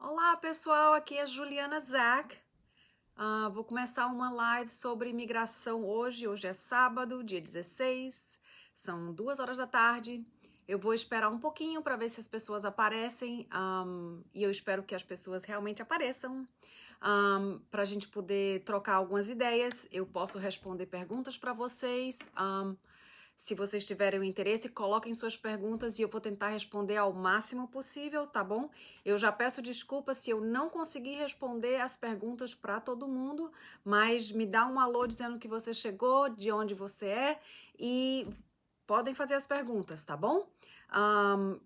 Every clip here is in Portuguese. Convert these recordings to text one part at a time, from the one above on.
Olá pessoal, aqui é Juliana Zack. Vou começar uma live sobre imigração hoje. Hoje é sábado, dia 16, são 2 horas da tarde. Eu vou esperar um pouquinho para ver se as pessoas aparecem e eu espero que as pessoas realmente apareçam para a gente poder trocar algumas ideias. Eu posso responder perguntas para vocês. Se vocês tiverem interesse, coloquem suas perguntas e eu vou tentar responder ao máximo possível, tá bom? Eu já peço desculpas se eu não conseguir responder as perguntas para todo mundo, mas me dá um alô dizendo que você chegou, de onde você é e podem fazer as perguntas, tá bom?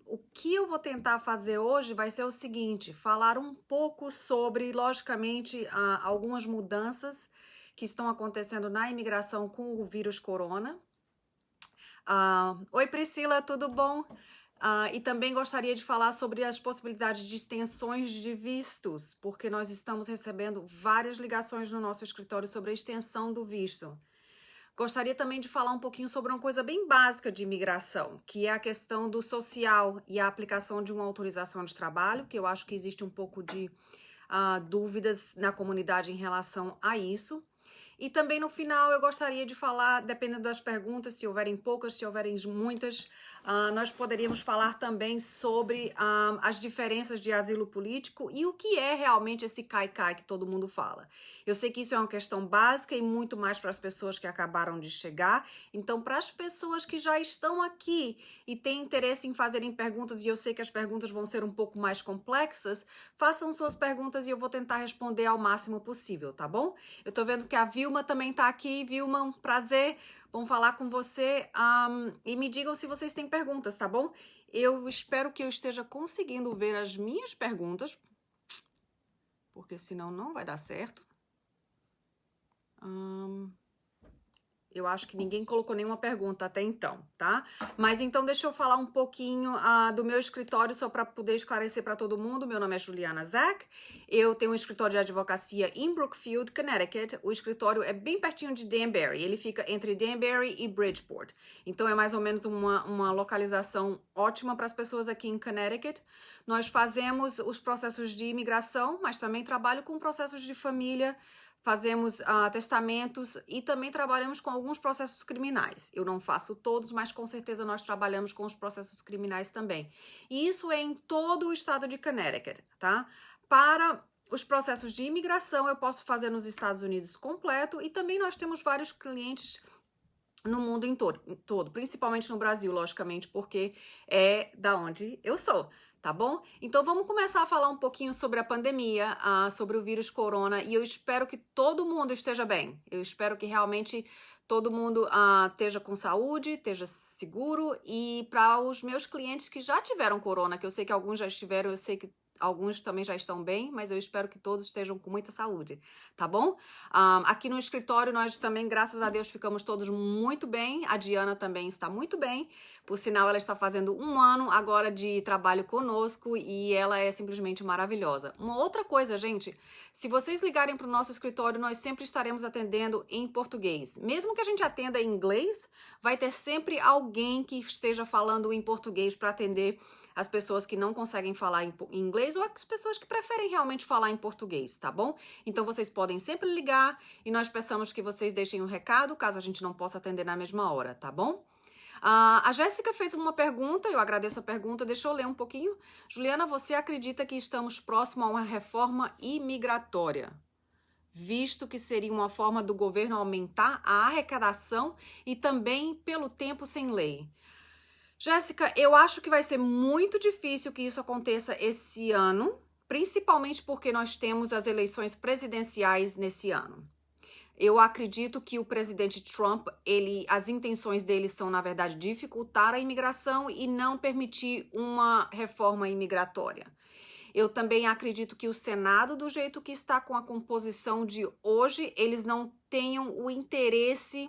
O que eu vou tentar fazer hoje vai ser o seguinte: falar um pouco sobre, logicamente, algumas mudanças que estão acontecendo na imigração com o vírus corona. Oi Priscila, tudo bom? E também gostaria de falar sobre as possibilidades de extensões de vistos, porque nós estamos recebendo várias ligações no nosso escritório sobre a extensão do visto. Gostaria também de falar um pouquinho sobre uma coisa bem básica de imigração, que é a questão do social e a aplicação de uma autorização de trabalho, que eu acho que existe um pouco de dúvidas na comunidade em relação a isso. E também no final eu gostaria de falar, dependendo das perguntas, se houverem poucas, se houverem muitas, nós poderíamos falar também sobre as diferenças de asilo político e o que é realmente esse cai-cai que todo mundo fala. Eu sei que isso é uma questão básica e muito mais para as pessoas que acabaram de chegar, então para as pessoas que já estão aqui e têm interesse em fazerem perguntas, e eu sei que as perguntas vão ser um pouco mais complexas, façam suas perguntas e eu vou tentar responder ao máximo possível, tá bom? Eu tô vendo que a Vilma também tá aqui. Vilma, um prazer. Bom falar com você. E me digam se vocês têm perguntas, tá bom? Eu espero que eu esteja conseguindo ver as minhas perguntas, porque senão não vai dar certo. Eu acho que ninguém colocou nenhuma pergunta até então, tá? Mas então deixa eu falar um pouquinho do meu escritório só para poder esclarecer para todo mundo. Meu nome é Juliana Zack. Eu tenho um escritório de advocacia em Brookfield, Connecticut. O escritório é bem pertinho de Danbury. Ele fica entre Danbury e Bridgeport. Então é mais ou menos uma localização ótima para as pessoas aqui em Connecticut. Nós fazemos os processos de imigração, mas também trabalho com processos de família. Fazemos testamentos e também trabalhamos com alguns processos criminais. Eu não faço todos, mas com certeza nós trabalhamos com os processos criminais também. E isso é em todo o estado de Connecticut, tá? Para os processos de imigração, eu posso fazer nos Estados Unidos completo e também nós temos vários clientes no mundo em todo, principalmente no Brasil, logicamente, porque é da onde eu sou. Tá bom? Então vamos começar a falar um pouquinho sobre a pandemia, sobre o vírus corona, e eu espero que todo mundo esteja bem. Eu espero que realmente todo mundo esteja com saúde, esteja seguro, e para os meus clientes que já tiveram corona, que eu sei que alguns já estiveram, eu sei que alguns também já estão bem, mas eu espero que todos estejam com muita saúde, tá bom? Aqui no escritório nós também, graças a Deus, ficamos todos muito bem. A Diana também está muito bem. Por sinal, ela está fazendo 1 ano agora de trabalho conosco e ela é simplesmente maravilhosa. Uma outra coisa, gente, se vocês ligarem para o nosso escritório, nós sempre estaremos atendendo em português. Mesmo que a gente atenda em inglês, vai ter sempre alguém que esteja falando em português para atender as pessoas que não conseguem falar em inglês ou as pessoas que preferem realmente falar em português, tá bom? Então vocês podem sempre ligar e nós peçamos que vocês deixem um recado caso a gente não possa atender na mesma hora, tá bom? A Jéssica fez uma pergunta, eu agradeço a pergunta, deixa eu ler um pouquinho. Juliana, você acredita que estamos próximo a uma reforma imigratória? Visto que seria uma forma do governo aumentar a arrecadação e também pelo tempo sem lei. Jéssica, eu acho que vai ser muito difícil que isso aconteça esse ano, principalmente porque nós temos as eleições presidenciais nesse ano. Eu acredito que o presidente Trump, as intenções dele são, na verdade, dificultar a imigração e não permitir uma reforma imigratória. Eu também acredito que o Senado, do jeito que está com a composição de hoje, eles não tenham o interesse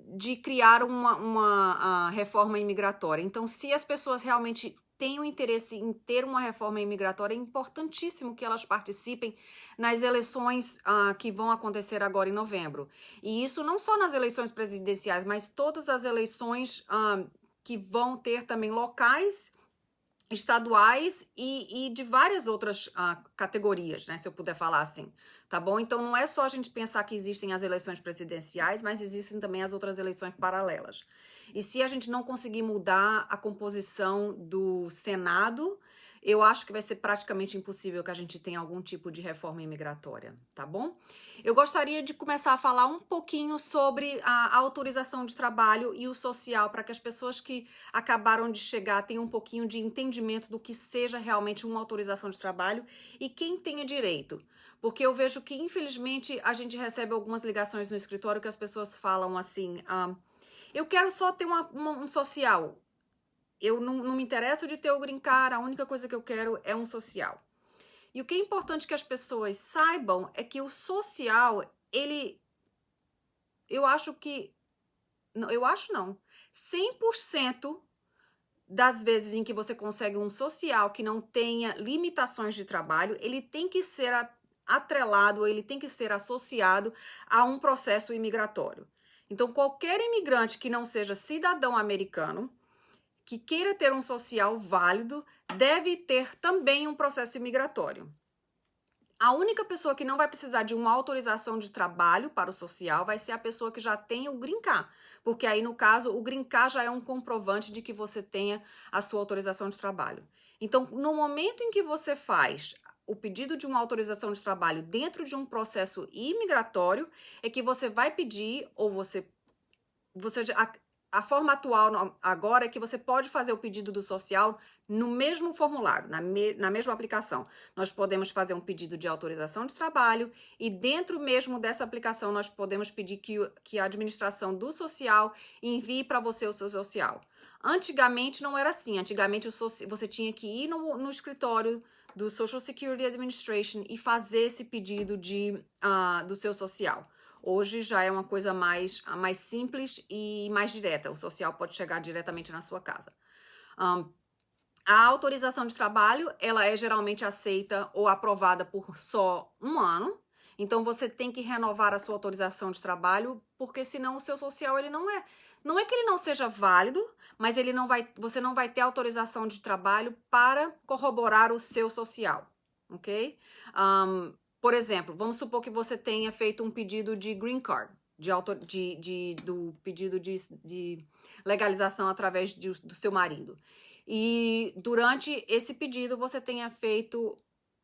de criar uma reforma imigratória. Então, se as pessoas realmente têm o interesse em ter uma reforma imigratória, é importantíssimo que elas participem nas eleições que vão acontecer agora em novembro. E isso não só nas eleições presidenciais, mas todas as eleições que vão ter também locais estaduais e de várias outras categorias, né, se eu puder falar assim, tá bom? Então não é só a gente pensar que existem as eleições presidenciais, mas existem também as outras eleições paralelas. E se a gente não conseguir mudar a composição do Senado, eu acho que vai ser praticamente impossível que a gente tenha algum tipo de reforma imigratória, tá bom? Eu gostaria de começar a falar um pouquinho sobre a autorização de trabalho e o social, para que as pessoas que acabaram de chegar tenham um pouquinho de entendimento do que seja realmente uma autorização de trabalho e quem tenha direito. Porque eu vejo que, infelizmente, a gente recebe algumas ligações no escritório que as pessoas falam assim, eu quero só ter um social. Eu não me interesso de ter o green card, a única coisa que eu quero é um social. E o que é importante que as pessoas saibam é que o social, eu acho que, não, eu acho não, 100% das vezes em que você consegue um social que não tenha limitações de trabalho, ele tem que ser atrelado, ele tem que ser associado a um processo imigratório. Então, qualquer imigrante que não seja cidadão americano, que queira ter um social válido, deve ter também um processo imigratório. A única pessoa que não vai precisar de uma autorização de trabalho para o social vai ser a pessoa que já tem o Green Card, porque aí, no caso, o Green Card já é um comprovante de que você tenha a sua autorização de trabalho. Então, no momento em que você faz o pedido de uma autorização de trabalho dentro de um processo imigratório, é que você vai pedir, ou a forma atual agora é que você pode fazer o pedido do social no mesmo formulário, na mesma aplicação. Nós podemos fazer um pedido de autorização de trabalho e dentro mesmo dessa aplicação nós podemos pedir que a administração do social envie para você o seu social. Antigamente não era assim. Antigamente você tinha que ir no escritório do Social Security Administration e fazer esse pedido do seu social. Hoje já é uma coisa mais simples e mais direta. O social pode chegar diretamente na sua casa. A autorização de trabalho, ela é geralmente aceita ou aprovada por só um ano. Então, você tem que renovar a sua autorização de trabalho, porque senão o seu social, ele não é que ele não seja válido, mas você não vai ter autorização de trabalho para corroborar o seu social, ok? Por exemplo, vamos supor que você tenha feito um pedido de green card, do pedido de legalização através do seu marido. E durante esse pedido você tenha feito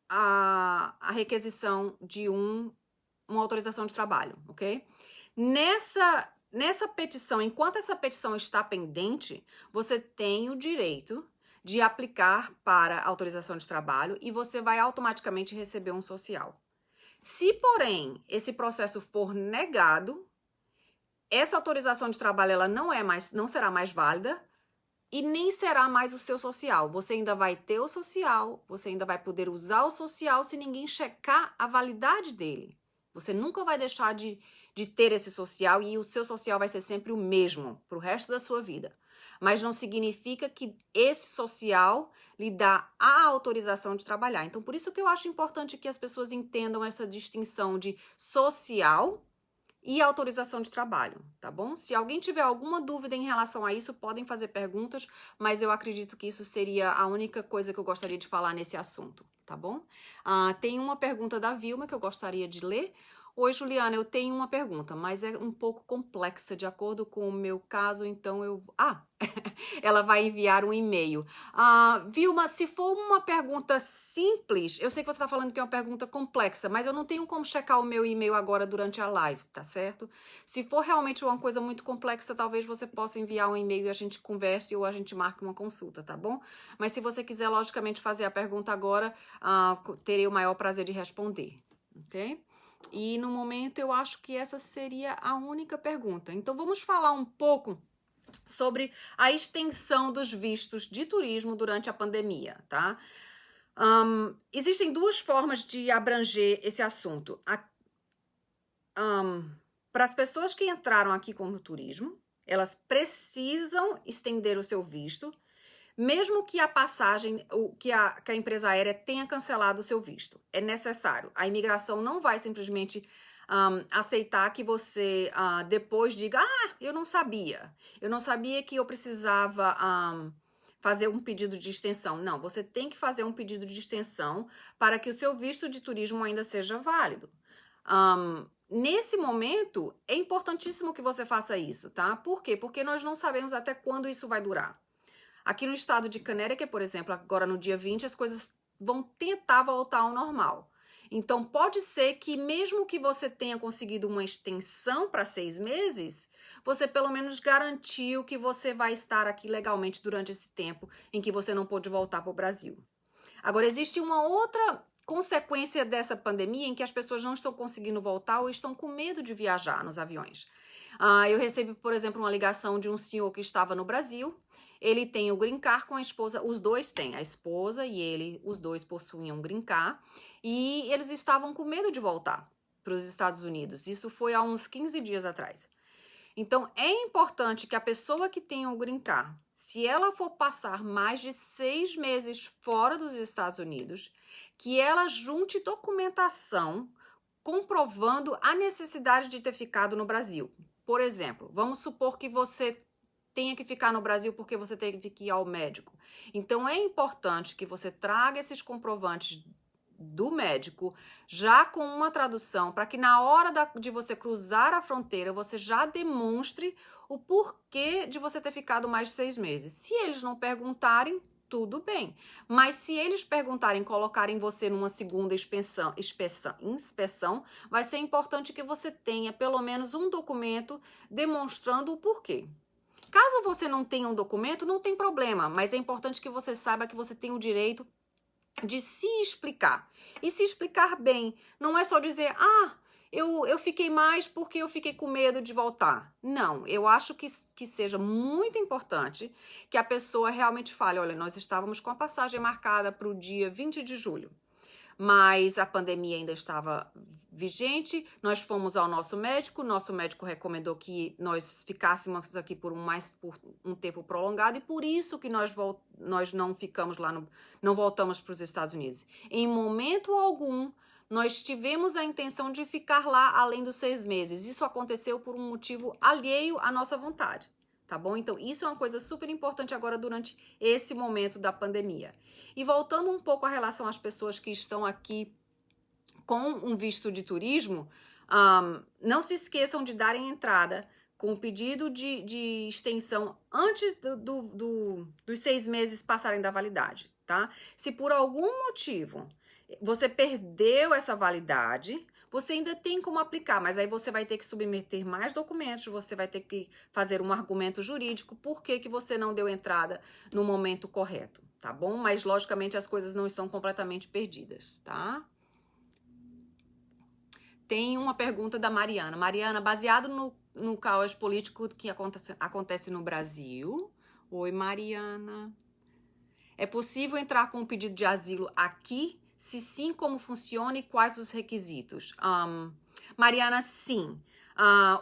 a requisição de uma autorização de trabalho, ok? Nessa petição, enquanto essa petição está pendente, você tem o direito de aplicar para autorização de trabalho e você vai automaticamente receber um social. Se, porém, esse processo for negado, essa autorização de trabalho ela não será mais válida e nem será mais o seu social. Você ainda vai ter o social, você ainda vai poder usar o social se ninguém checar a validade dele. Você nunca vai deixar de ter esse social e o seu social vai ser sempre o mesmo para o resto da sua vida. Mas não significa que esse social lhe dá a autorização de trabalhar. Então, por isso que eu acho importante que as pessoas entendam essa distinção de social e autorização de trabalho, tá bom? Se alguém tiver alguma dúvida em relação a isso, podem fazer perguntas, mas eu acredito que isso seria a única coisa que eu gostaria de falar nesse assunto, tá bom? Tem uma pergunta da Vilma que eu gostaria de ler. Oi, Juliana, eu tenho uma pergunta, mas é um pouco complexa de acordo com o meu caso, então ela vai enviar um e-mail. Vilma, se for uma pergunta simples, eu sei que você está falando que é uma pergunta complexa, mas eu não tenho como checar o meu e-mail agora durante a live, tá certo? Se for realmente uma coisa muito complexa, talvez você possa enviar um e-mail e a gente converse ou a gente marque uma consulta, tá bom? Mas se você quiser, logicamente, fazer a pergunta agora, terei o maior prazer de responder, ok? E no momento eu acho que essa seria a única pergunta. Então vamos falar um pouco sobre a extensão dos vistos de turismo durante a pandemia, tá? Existem duas formas de abranger esse assunto. Para as pessoas que entraram aqui com o turismo, elas precisam estender o seu visto, mesmo que a passagem, que a empresa aérea tenha cancelado o seu visto. É necessário. A imigração não vai simplesmente aceitar que você depois diga, eu não sabia que eu precisava fazer um pedido de extensão. Não, você tem que fazer um pedido de extensão para que o seu visto de turismo ainda seja válido. Nesse momento, é importantíssimo que você faça isso, tá? Por quê? Porque nós não sabemos até quando isso vai durar. Aqui no estado de Connecticut, por exemplo, agora no dia 20, as coisas vão tentar voltar ao normal. Então, pode ser que mesmo que você tenha conseguido uma extensão para 6 meses, você pelo menos garantiu que você vai estar aqui legalmente durante esse tempo em que você não pôde voltar para o Brasil. Agora, existe uma outra consequência dessa pandemia em que as pessoas não estão conseguindo voltar ou estão com medo de viajar nos aviões. Eu recebi, por exemplo, uma ligação de um senhor que estava no Brasil. Ele tem o green card com a esposa, os dois têm, a esposa e ele, os dois possuíam um green card, e eles estavam com medo de voltar para os Estados Unidos. Isso foi há uns 15 dias atrás. Então, é importante que a pessoa que tem o green card, se ela for passar mais de 6 meses fora dos Estados Unidos, que ela junte documentação comprovando a necessidade de ter ficado no Brasil. Por exemplo, vamos supor que você tenha que ficar no Brasil porque você teve que ir ao médico. Então, é importante que você traga esses comprovantes do médico já com uma tradução para que na hora de você cruzar a fronteira, você já demonstre o porquê de você ter ficado mais de 6 meses. Se eles não perguntarem, tudo bem. Mas se eles perguntarem, colocarem você numa segunda inspeção, vai ser importante que você tenha pelo menos um documento demonstrando o porquê. Caso você não tenha um documento, não tem problema, mas é importante que você saiba que você tem o direito de se explicar. E se explicar bem, não é só dizer, eu fiquei mais porque eu fiquei com medo de voltar. Não, eu acho que seja muito importante que a pessoa realmente fale, olha, nós estávamos com a passagem marcada para o dia 20 de julho. Mas a pandemia ainda estava vigente, nós fomos ao nosso médico recomendou que nós ficássemos aqui por um tempo prolongado e por isso que nós não ficamos lá, não voltamos para os Estados Unidos. Em momento algum, nós tivemos a intenção de ficar lá além dos 6 meses. Isso aconteceu por um motivo alheio à nossa vontade. Tá bom? Então, isso é uma coisa super importante agora durante esse momento da pandemia. E voltando um pouco à relação às pessoas que estão aqui com um visto de turismo, não se esqueçam de darem entrada com o pedido de extensão antes dos 6 meses passarem da validade, tá? Se por algum motivo você perdeu essa validade, você ainda tem como aplicar, mas aí você vai ter que submeter mais documentos, você vai ter que fazer um argumento jurídico por que você não deu entrada no momento correto, tá bom? Mas, logicamente, as coisas não estão completamente perdidas, tá? Tem uma pergunta da Mariana. Mariana, baseado no caos político que acontece no Brasil... Oi, Mariana. É possível entrar com um pedido de asilo aqui? Se sim, como funciona e quais os requisitos? Mariana, sim.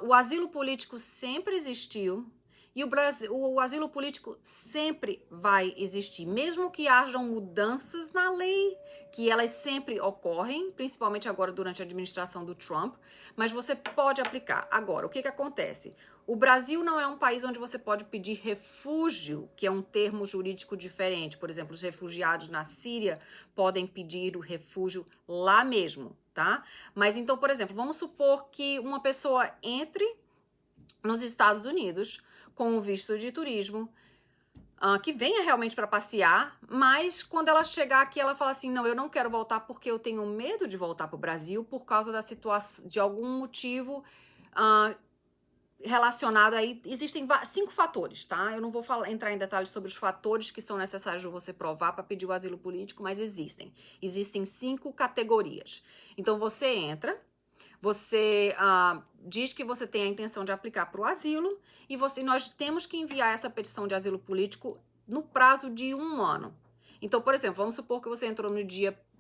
O asilo político sempre existiu e o asilo político sempre vai existir, mesmo que hajam mudanças na lei, que elas sempre ocorrem, principalmente agora durante a administração do Trump, mas você pode aplicar. Agora, o que acontece? O Brasil não é um país onde você pode pedir refúgio, que é um termo jurídico diferente. Por exemplo, os refugiados na Síria podem pedir o refúgio lá mesmo, tá? Mas então, por exemplo, vamos supor que uma pessoa entre nos Estados Unidos com o visto de turismo, que venha realmente para passear, mas quando ela chegar aqui, ela fala assim, não, eu não quero voltar porque eu tenho medo de voltar para o Brasil por causa da situação, de algum motivo relacionado aí, existem 5 fatores, tá? Eu não vou entrar em detalhes sobre os fatores que são necessários de você provar para pedir o asilo político, mas existem. Existem 5 categorias. Então, você entra, você diz que você tem a intenção de aplicar para o asilo e nós temos que enviar essa petição de asilo político no prazo de 1 ano. Então, por exemplo, vamos supor que você entrou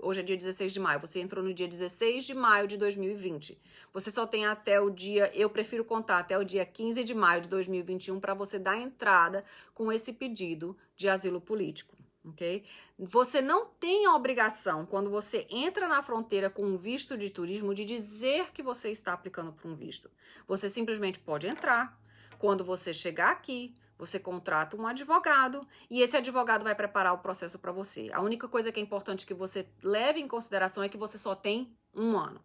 hoje é dia 16 de maio, você entrou no dia 16 de maio de 2020. Você só tem até o dia, eu prefiro contar até o dia 15 de maio de 2021 para você dar entrada com esse pedido de asilo político, ok? Você não tem a obrigação, quando você entra na fronteira com um visto de turismo, de dizer que você está aplicando para um visto. Você simplesmente pode entrar, quando você chegar aqui, Você contrata um advogado e esse advogado vai preparar o processo para você. A única coisa que é importante que você leve em consideração é que você só tem 1 ano.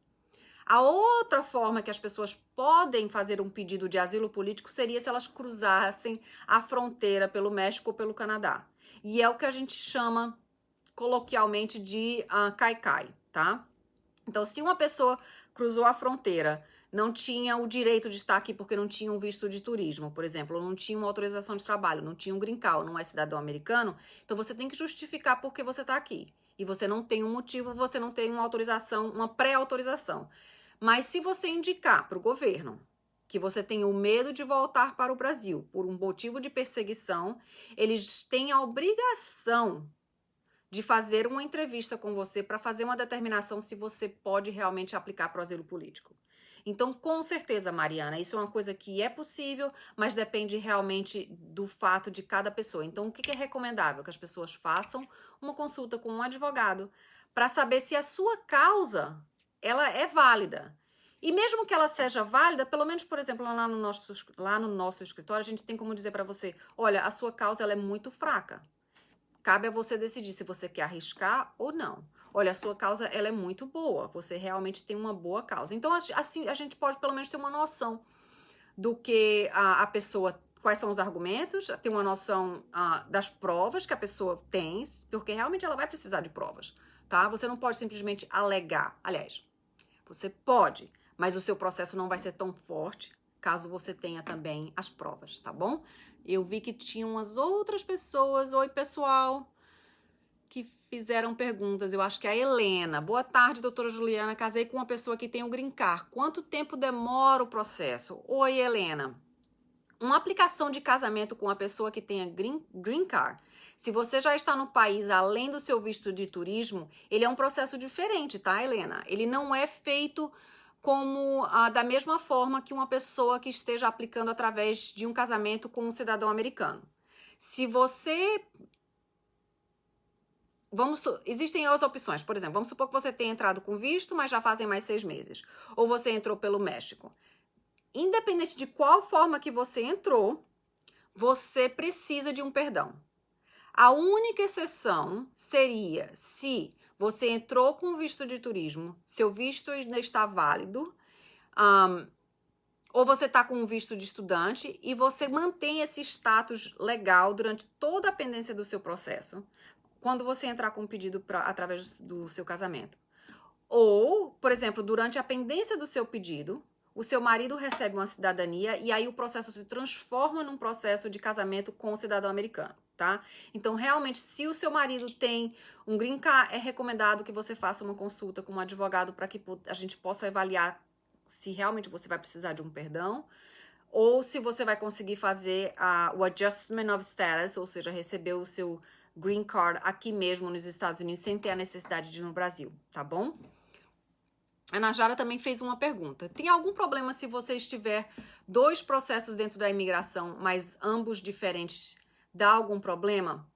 A outra forma que as pessoas podem fazer um pedido de asilo político seria se elas cruzassem a fronteira pelo México ou pelo Canadá. E é o que a gente chama coloquialmente de caicai, tá? Então, se uma pessoa cruzou a fronteira, não tinha o direito de estar aqui porque não tinha um visto de turismo, por exemplo, não tinha uma autorização de trabalho, não tinha um green card, não é cidadão americano, então você tem que justificar por que você está aqui. E você não tem um motivo, você não tem uma autorização, uma pré-autorização. Mas se você indicar para o governo que você tem o medo de voltar para o Brasil por um motivo de perseguição, eles têm a obrigação de fazer uma entrevista com você para fazer uma determinação se você pode realmente aplicar para o asilo político. Então, com certeza, Mariana, isso é uma coisa que é possível, mas depende realmente do fato de cada pessoa. Então, o que é recomendável? Que as pessoas façam uma consulta com um advogado para saber se a sua causa ela é válida. E mesmo que ela seja válida, pelo menos, por exemplo, lá no nosso escritório, a gente tem como dizer para você, olha, a sua causa ela é muito fraca. Cabe a você decidir se você quer arriscar ou não. Olha, a sua causa ela é muito boa, você realmente tem uma boa causa. Então, assim, a gente pode pelo menos ter uma noção do que a pessoa, quais são os argumentos, ter uma noção das provas que a pessoa tem, porque realmente ela vai precisar de provas, tá? Você não pode simplesmente alegar. Aliás, você pode, mas o seu processo não vai ser tão forte caso você tenha também as provas, tá bom? Eu vi que tinha umas outras pessoas. Oi, pessoal, que fizeram perguntas. Eu acho que é a Helena. Boa tarde, doutora Juliana. Casei com uma pessoa que tem o green card. Quanto tempo demora o processo? Oi, Helena. Uma aplicação de casamento com uma pessoa que tenha green card, se você já está no país além do seu visto de turismo, ele é um processo diferente, tá, Helena? Ele não é feito como da mesma forma que uma pessoa que esteja aplicando através de um casamento com um cidadão americano. Se você... Existem as opções, por exemplo, vamos supor que você tenha entrado com visto, mas já fazem mais 6 meses. Ou você entrou pelo México. Independente de qual forma que você entrou, você precisa de um perdão. A única exceção seria se você entrou com visto de turismo, seu visto ainda está válido, ou você está com um visto de estudante e você mantém esse status legal durante toda a pendência do seu processo, quando você entrar com um pedido através do seu casamento. Ou, por exemplo, durante a pendência do seu pedido, o seu marido recebe uma cidadania e aí o processo se transforma num processo de casamento com o cidadão americano, tá? Então, realmente, se o seu marido tem um green card, é recomendado que você faça uma consulta com um advogado para que a gente possa avaliar se realmente você vai precisar de um perdão ou se você vai conseguir fazer o adjustment of status, ou seja, receber o seu green card aqui mesmo nos Estados Unidos sem ter a necessidade de ir no Brasil, tá bom? A Najara também fez uma pergunta. Tem algum problema se você estiver 2 processos dentro da imigração, mas ambos diferentes? Dá algum problema?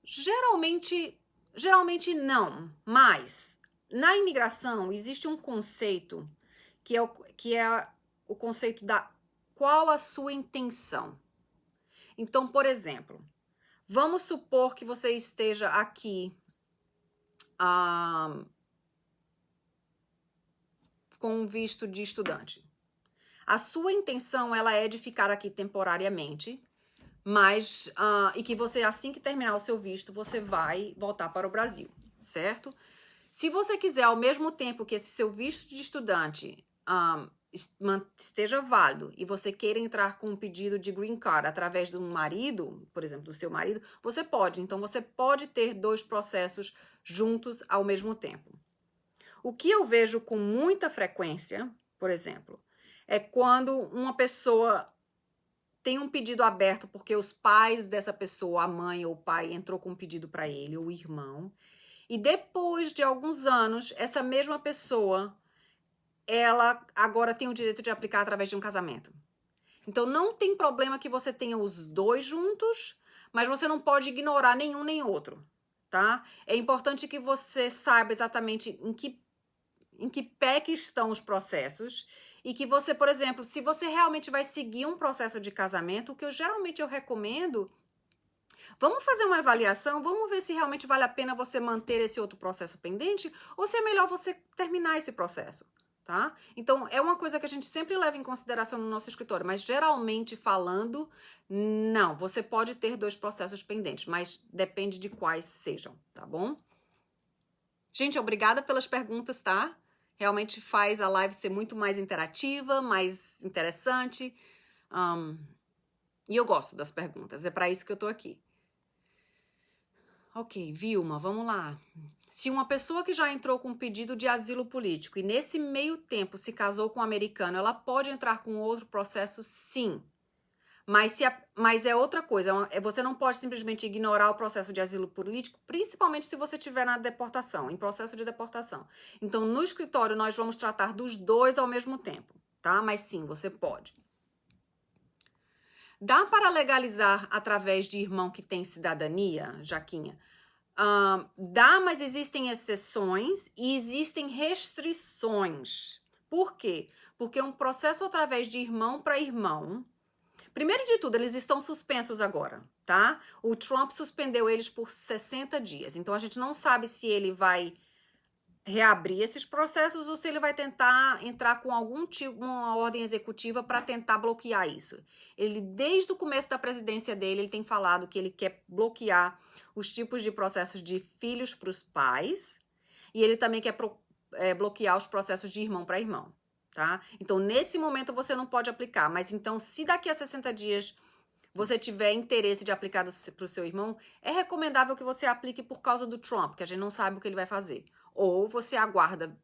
Geralmente não, mas na imigração existe um conceito que é o conceito da qual a sua intenção. Então, por exemplo, vamos supor que você esteja aqui com um visto de estudante. A sua intenção ela é de ficar aqui temporariamente, mas e que você, assim que terminar o seu visto, você vai voltar para o Brasil, certo? Se você quiser, ao mesmo tempo que esse seu visto de estudante esteja válido e você queira entrar com um pedido de green card através de um marido, por exemplo, do seu marido, você pode. Então, você pode ter 2 processos juntos ao mesmo tempo. O que eu vejo com muita frequência, por exemplo, é quando uma pessoa tem um pedido aberto porque os pais dessa pessoa, a mãe ou o pai, entrou com um pedido para ele, ou o irmão, e depois de alguns anos, essa mesma pessoa, ela agora tem o direito de aplicar através de um casamento. Então, não tem problema que você tenha os 2 juntos, mas você não pode ignorar nenhum nem outro, tá? É importante que você saiba exatamente em que pé que estão os processos e que você, por exemplo, se você realmente vai seguir um processo de casamento, o que geralmente eu recomendo, vamos fazer uma avaliação, vamos ver se realmente vale a pena você manter esse outro processo pendente ou se é melhor você terminar esse processo, tá? Então, é uma coisa que a gente sempre leva em consideração no nosso escritório, mas geralmente falando, não, você pode ter 2 processos pendentes, mas depende de quais sejam, tá bom? Gente, obrigada pelas perguntas, tá? Realmente faz a live ser muito mais interativa, mais interessante. E eu gosto das perguntas, é para isso que eu tô aqui. Ok, Vilma, vamos lá. Se uma pessoa que já entrou com um pedido de asilo político e nesse meio tempo se casou com um americano, ela pode entrar com outro processo? Sim. Mas é outra coisa, você não pode simplesmente ignorar o processo de asilo político, principalmente se você estiver na deportação, em processo de deportação. Então, no escritório, nós vamos tratar dos 2 ao mesmo tempo, tá? Mas sim, você pode. Dá para legalizar através de irmão que tem cidadania, Jaquinha? Dá, mas existem exceções e existem restrições. Por quê? Porque um processo através de irmão para irmão, primeiro de tudo, eles estão suspensos agora, tá? O Trump suspendeu eles por 60 dias. Então, a gente não sabe se ele vai reabrir esses processos ou se ele vai tentar entrar com algum tipo, uma ordem executiva para tentar bloquear isso. Ele, desde o começo da presidência dele, ele tem falado que ele quer bloquear os tipos de processos de filhos para os pais e ele também quer bloquear os processos de irmão para irmão. Tá? Então, nesse momento, você não pode aplicar. Mas, então, se daqui a 60 dias você tiver interesse de aplicar para o seu irmão, é recomendável que você aplique por causa do Trump, que a gente não sabe o que ele vai fazer. Ou você aguarda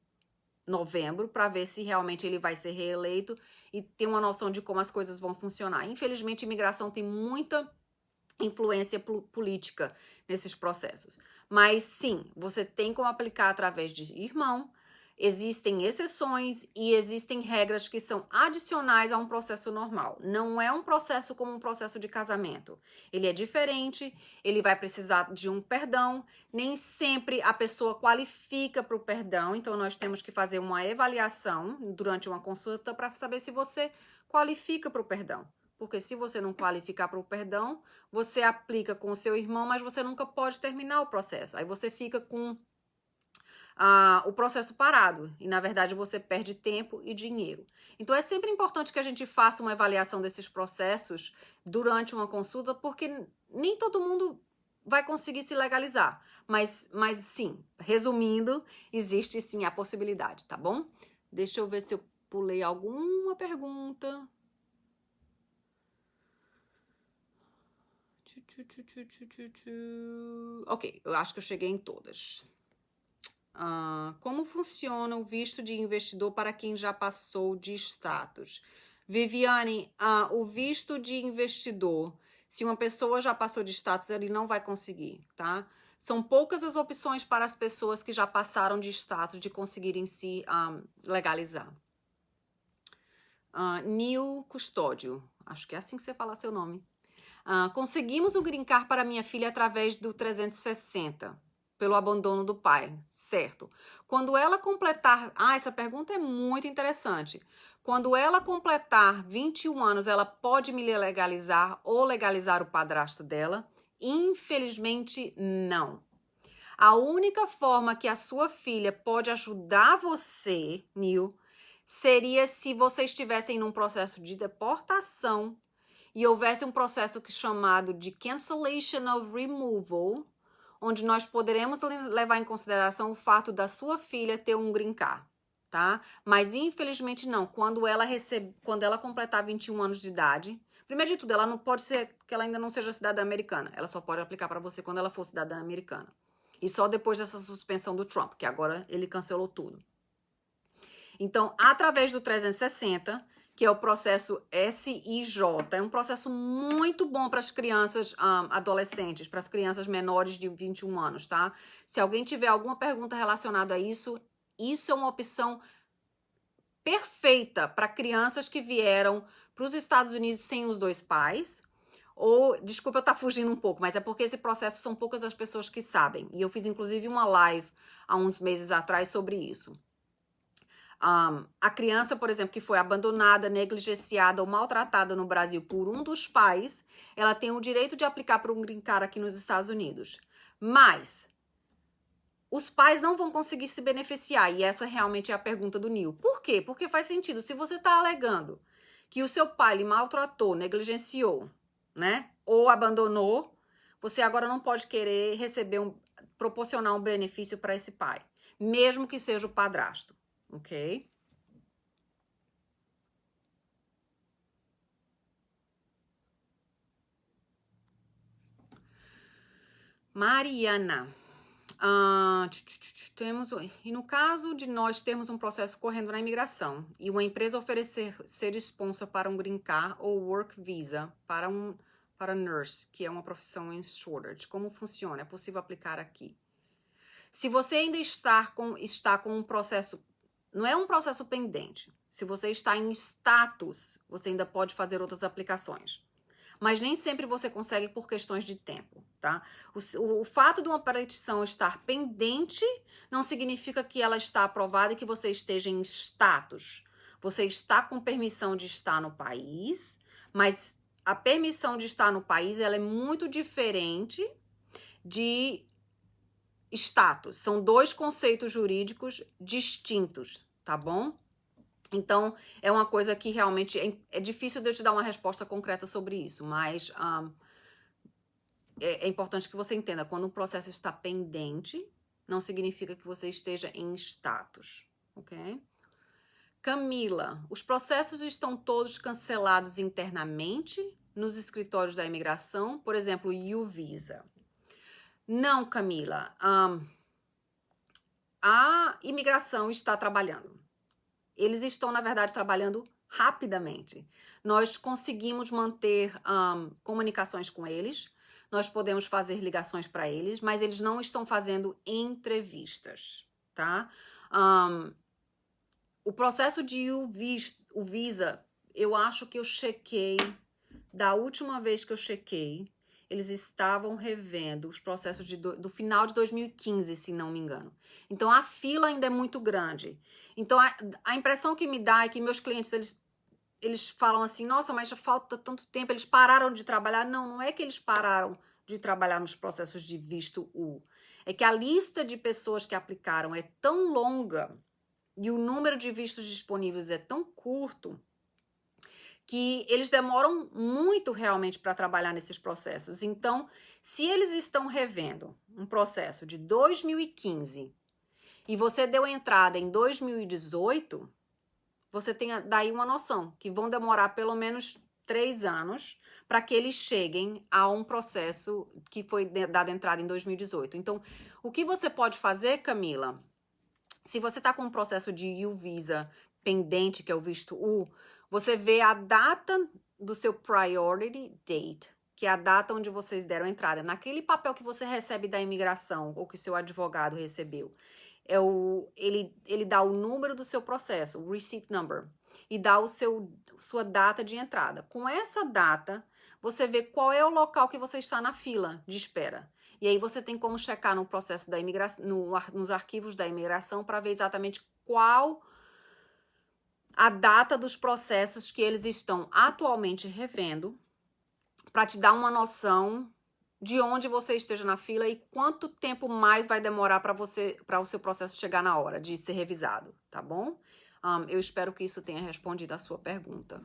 novembro para ver se realmente ele vai ser reeleito e ter uma noção de como as coisas vão funcionar. Infelizmente, imigração tem muita influência política nesses processos. Mas, sim, você tem como aplicar através de irmão. Existem exceções e existem regras que são adicionais a um processo normal. Não é um processo como um processo de casamento. Ele é diferente, ele vai precisar de um perdão. Nem sempre a pessoa qualifica para o perdão, então nós temos que fazer uma avaliação durante uma consulta para saber se você qualifica para o perdão. Porque se você não qualificar para o perdão, você aplica com o seu irmão, mas você nunca pode terminar o processo. Aí você fica com o processo parado e, na verdade, você perde tempo e dinheiro. Então, é sempre importante que a gente faça uma avaliação desses processos durante uma consulta, porque nem todo mundo vai conseguir se legalizar. Mas sim, resumindo, existe sim a possibilidade, tá bom? Deixa eu ver se eu pulei alguma pergunta. Ok, eu acho que eu cheguei em todas. Como funciona o visto de investidor para quem já passou de status? Viviane, o visto de investidor, se uma pessoa já passou de status, ele não vai conseguir, tá? São poucas as opções para as pessoas que já passaram de status de conseguirem se legalizar. Nil Custódio, acho que é assim que você fala seu nome. Conseguimos o green card para minha filha através do 360. Pelo abandono do pai, certo? Quando ela completar... essa pergunta é muito interessante. Quando ela completar 21 anos, ela pode me legalizar ou legalizar o padrasto dela? Infelizmente, não. A única forma que a sua filha pode ajudar você, Nil, seria se vocês estivessem num processo de deportação e houvesse um processo chamado de cancellation of removal, onde nós poderemos levar em consideração o fato da sua filha ter um green card, tá? Mas infelizmente não. Quando ela completar 21 anos de idade, primeiro de tudo, ela não pode ser que ela ainda não seja cidadã americana. Ela só pode aplicar para você quando ela for cidadã americana. E só depois dessa suspensão do Trump, que agora ele cancelou tudo. Então, através do 360, que é o processo SIJ, é um processo muito bom para as crianças adolescentes, para as crianças menores de 21 anos, tá? Se alguém tiver alguma pergunta relacionada a isso, isso é uma opção perfeita para crianças que vieram para os Estados Unidos sem os 2 pais. Ou, desculpa eu estar fugindo um pouco, mas é porque esse processo são poucas as pessoas que sabem. E eu fiz inclusive uma live há uns meses atrás sobre isso. A criança, por exemplo, que foi abandonada, negligenciada ou maltratada no Brasil por um dos pais, ela tem o direito de aplicar para um green card aqui nos Estados Unidos. Mas os pais não vão conseguir se beneficiar, e essa realmente é a pergunta do Neil. Por quê? Porque faz sentido. Se você está alegando que o seu pai lhe maltratou, negligenciou, né, ou abandonou, você agora não pode querer proporcionar um benefício para esse pai, mesmo que seja o padrasto, ok? Mariana. E no caso de nós termos um processo correndo na imigração e uma empresa oferecer ser sponsor para um green card ou work visa para nurse, que é uma profissão em shortage, como funciona? É possível aplicar aqui? Se você ainda está com um processo, não é um processo pendente, se você está em status, você ainda pode fazer outras aplicações. Mas nem sempre você consegue por questões de tempo, tá? O fato de uma petição estar pendente não significa que ela está aprovada e que você esteja em status. Você está com permissão de estar no país, mas a permissão de estar no país ela é muito diferente de status. São dois conceitos jurídicos distintos, tá bom? Então, é uma coisa que realmente é difícil de eu te dar uma resposta concreta sobre isso, mas é importante que você entenda, quando um processo está pendente, não significa que você esteja em status, ok? Camila, os processos estão todos cancelados internamente nos escritórios da imigração, por exemplo, U-Visa. Não, Camila, a imigração está trabalhando. Eles estão, na verdade, trabalhando rapidamente. Nós conseguimos manter comunicações com eles, nós podemos fazer ligações para eles, mas eles não estão fazendo entrevistas, tá? O processo de o Visa, eu acho que eu chequei, da última vez que eu chequei, eles estavam revendo os processos do final de 2015, se não me engano. Então, a fila ainda é muito grande. Então, a impressão que me dá é que meus clientes, eles falam assim, nossa, mas já falta tanto tempo, eles pararam de trabalhar. Não, não é que eles pararam de trabalhar nos processos de visto U. É que a lista de pessoas que aplicaram é tão longa e o número de vistos disponíveis é tão curto que eles demoram muito realmente para trabalhar nesses processos. Então, se eles estão revendo um processo de 2015 e você deu entrada em 2018, você tem daí uma noção que vão demorar pelo menos 3 anos para que eles cheguem a um processo que foi dado entrada em 2018. Então, o que você pode fazer, Camila, se você está com um processo de U-Visa pendente, que é o visto U, você vê a data do seu priority date, que é a data onde vocês deram entrada. Naquele papel que você recebe da imigração, ou que o seu advogado recebeu, ele dá o número do seu processo, o receipt number, e dá sua data de entrada. Com essa data, você vê qual é o local que você está na fila de espera. E aí você tem como checar no processo da imigração, nos arquivos da imigração, para ver exatamente qual a data dos processos que eles estão atualmente revendo, para te dar uma noção de onde você esteja na fila e quanto tempo mais vai demorar para o seu processo chegar na hora de ser revisado, tá bom? Eu espero que isso tenha respondido a sua pergunta.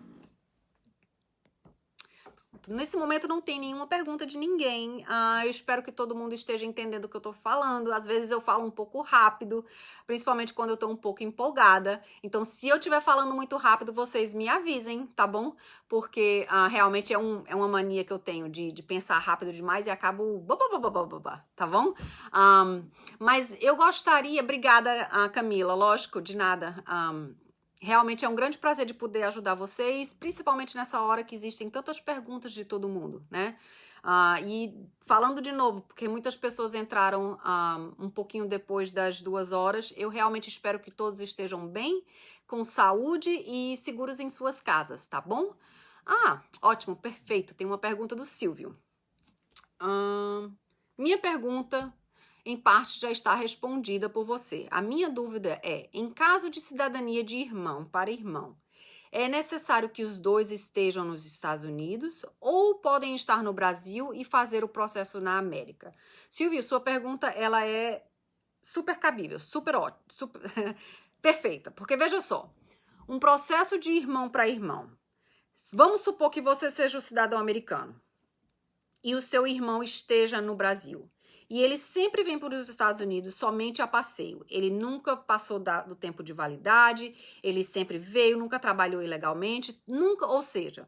Nesse momento não tem nenhuma pergunta de ninguém. Eu espero que todo mundo esteja entendendo o que eu tô falando. Às vezes eu falo um pouco rápido, principalmente quando eu tô um pouco empolgada. Então, se eu estiver falando muito rápido, vocês me avisem, tá bom? Porque realmente é uma mania que eu tenho de pensar rápido demais e acabo... tá bom? Mas eu gostaria... Obrigada, Camila, lógico, de nada. Realmente é um grande prazer de poder ajudar vocês, principalmente nessa hora que existem tantas perguntas de todo mundo, né? E falando de novo, porque muitas pessoas entraram um pouquinho depois das 2 horas, eu realmente espero que todos estejam bem, com saúde e seguros em suas casas, tá bom? Ótimo, perfeito. Tem uma pergunta do Silvio. Minha pergunta... em parte já está respondida por você. A minha dúvida é, em caso de cidadania de irmão para irmão, é necessário que os dois estejam nos Estados Unidos ou podem estar no Brasil e fazer o processo na América? Silvio, sua pergunta ela é super cabível, super ótima, super perfeita, porque veja só, um processo de irmão para irmão. Vamos supor que você seja o cidadão americano e o seu irmão esteja no Brasil. E ele sempre vem para os Estados Unidos somente a passeio. Ele nunca passou do tempo de validade, ele sempre veio, nunca trabalhou ilegalmente, nunca, ou seja,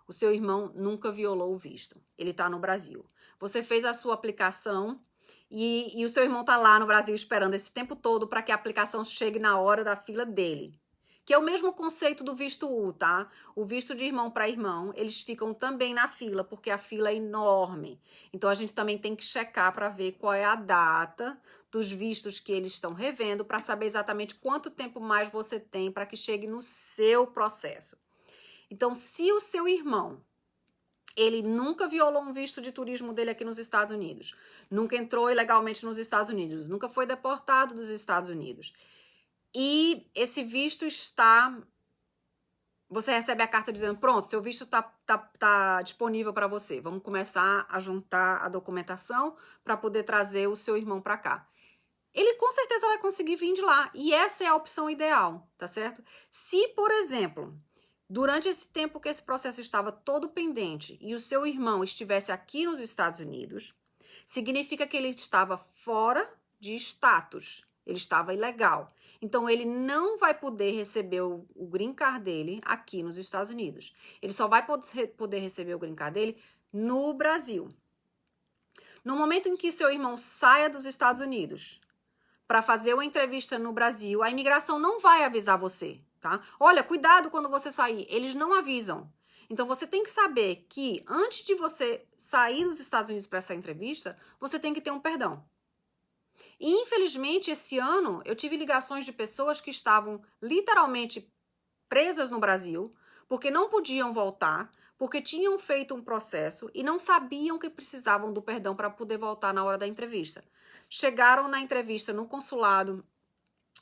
o seu irmão nunca violou o visto. Ele está no Brasil. Você fez a sua aplicação e o seu irmão está lá no Brasil esperando esse tempo todo para que a aplicação chegue na hora da fila dele. Que é o mesmo conceito do visto U, tá? O visto de irmão para irmão, eles ficam também na fila, porque a fila é enorme. Então, a gente também tem que checar para ver qual é a data dos vistos que eles estão revendo, para saber exatamente quanto tempo mais você tem para que chegue no seu processo. Então, se o seu irmão, ele nunca violou um visto de turismo dele aqui nos Estados Unidos, nunca entrou ilegalmente nos Estados Unidos, nunca foi deportado dos Estados Unidos, e esse visto está... Você recebe a carta dizendo, pronto, seu visto tá disponível para você. Vamos começar a juntar a documentação para poder trazer o seu irmão para cá. Ele com certeza vai conseguir vir de lá. E essa é a opção ideal, tá certo? Se, por exemplo, durante esse tempo que esse processo estava todo pendente e o seu irmão estivesse aqui nos Estados Unidos, significa que ele estava fora de status. Ele estava ilegal. Então, ele não vai poder receber o green card dele aqui nos Estados Unidos. Ele só vai poder receber o green card dele no Brasil. No momento em que seu irmão saia dos Estados Unidos para fazer uma entrevista no Brasil, a imigração não vai avisar você, tá? Olha, cuidado quando você sair. Eles não avisam. Então, você tem que saber que antes de você sair dos Estados Unidos para essa entrevista, você tem que ter um perdão. E, infelizmente, esse ano, eu tive ligações de pessoas que estavam literalmente presas no Brasil, porque não podiam voltar, porque tinham feito um processo e não sabiam que precisavam do perdão para poder voltar na hora da entrevista. Chegaram na entrevista no consulado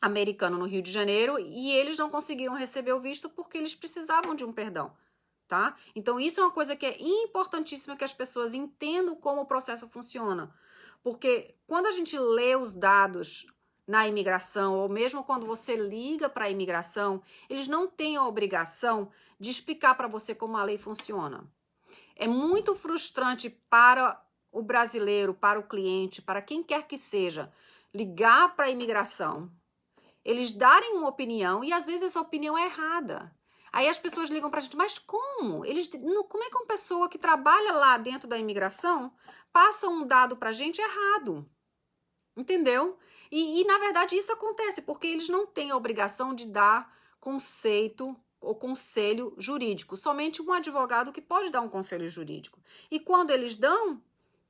americano no Rio de Janeiro e eles não conseguiram receber o visto porque eles precisavam de um perdão, tá? Então, isso é uma coisa que é importantíssima que as pessoas entendam como o processo funciona. Porque quando a gente lê os dados na imigração, ou mesmo quando você liga para a imigração, eles não têm a obrigação de explicar para você como a lei funciona. É muito frustrante para o brasileiro, para o cliente, para quem quer que seja, ligar para a imigração, eles darem uma opinião e às vezes essa opinião é errada. Aí as pessoas ligam pra gente, mas como? Como é que uma pessoa que trabalha lá dentro da imigração passa um dado pra gente errado? Entendeu? E na verdade isso acontece porque eles não têm a obrigação de dar conceito ou conselho jurídico. Somente um advogado que pode dar um conselho jurídico. E quando eles dão,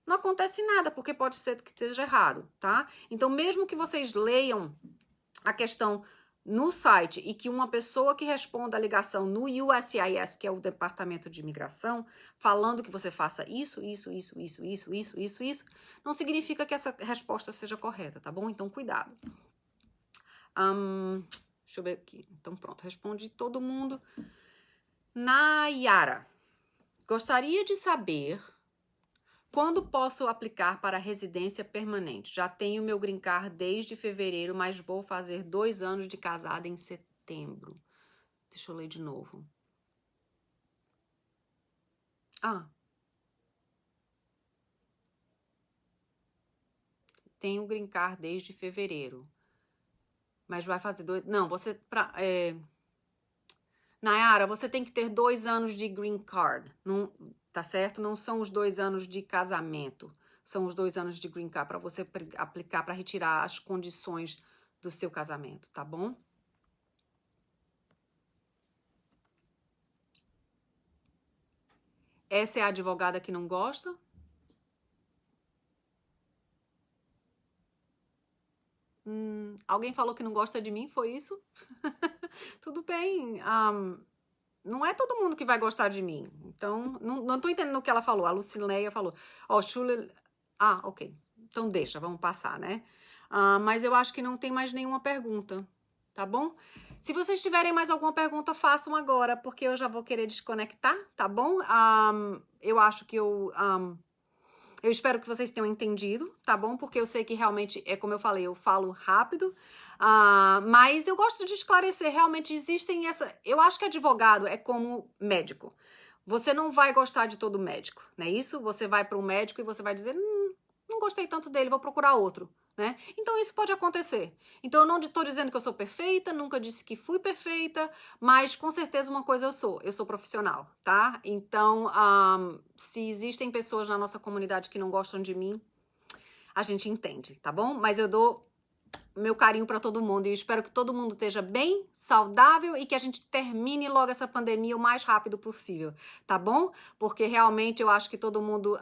não acontece nada, porque pode ser que esteja errado, tá? Então, mesmo que vocês leiam a questão no site e que uma pessoa que responda a ligação no USCIS, que é o Departamento de Imigração, falando que você faça isso, não significa que essa resposta seja correta, tá bom? Então, cuidado. Deixa eu ver aqui. Então, pronto, respondi todo mundo. Nayara, gostaria de saber quando posso aplicar para residência permanente? Já tenho meu green card desde fevereiro, mas vou fazer 2 anos de casada em setembro. Deixa eu ler de novo. Tenho green card desde fevereiro, mas vai fazer 2... Não, você... Nayara, você tem que ter 2 anos de green card, não... Tá certo? Não são os 2 anos de casamento. São os 2 anos de green card para você aplicar para retirar as condições do seu casamento, tá bom? Essa é a advogada que não gosta? Alguém falou que não gosta de mim, foi isso? Tudo bem. Não é todo mundo que vai gostar de mim. Então, não tô entendendo o que ela falou. A Lucileia falou. Ok. Então deixa, vamos passar, né? Mas eu acho que não tem mais nenhuma pergunta, tá bom? Se vocês tiverem mais alguma pergunta, façam agora, porque eu já vou querer desconectar, tá bom? Eu acho que eu espero que vocês tenham entendido, tá bom? Porque eu sei que realmente, é como eu falei, eu falo rápido, mas eu gosto de esclarecer, realmente existem eu acho que advogado é como médico. Você não vai gostar de todo médico, não é isso? Você vai para um médico e você vai dizer, não gostei tanto dele, vou procurar outro, né? Então isso pode acontecer. Então eu não estou dizendo que eu sou perfeita, nunca disse que fui perfeita, mas com certeza uma coisa eu sou profissional, tá? Então, se existem pessoas na nossa comunidade que não gostam de mim, a gente entende, tá bom? Mas eu dou meu carinho para todo mundo e eu espero que todo mundo esteja bem, saudável e que a gente termine logo essa pandemia o mais rápido possível, tá bom? Porque realmente eu acho que todo mundo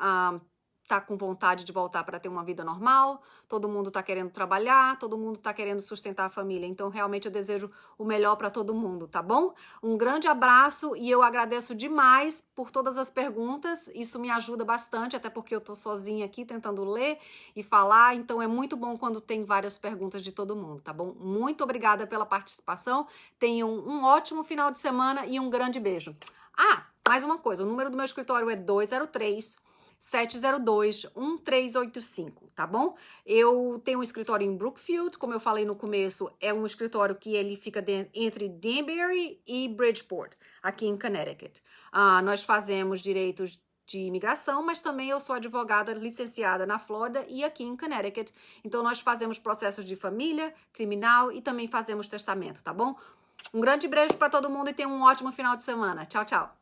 tá com vontade de voltar para ter uma vida normal, todo mundo tá querendo trabalhar, todo mundo tá querendo sustentar a família. Então, realmente, eu desejo o melhor para todo mundo, tá bom? Um grande abraço e eu agradeço demais por todas as perguntas. Isso me ajuda bastante, até porque eu tô sozinha aqui tentando ler e falar. Então, é muito bom quando tem várias perguntas de todo mundo, tá bom? Muito obrigada pela participação. Tenham um ótimo final de semana e um grande beijo. Mais uma coisa, o número do meu escritório é 203-702-1385, tá bom? Eu tenho um escritório em Brookfield, como eu falei no começo, é um escritório que ele fica entre Danbury e Bridgeport, aqui em Connecticut. Nós fazemos direitos de imigração, mas também eu sou advogada licenciada na Flórida e aqui em Connecticut. Então, nós fazemos processos de família, criminal e também fazemos testamento, tá bom? Um grande beijo para todo mundo e tenham um ótimo final de semana. Tchau, tchau!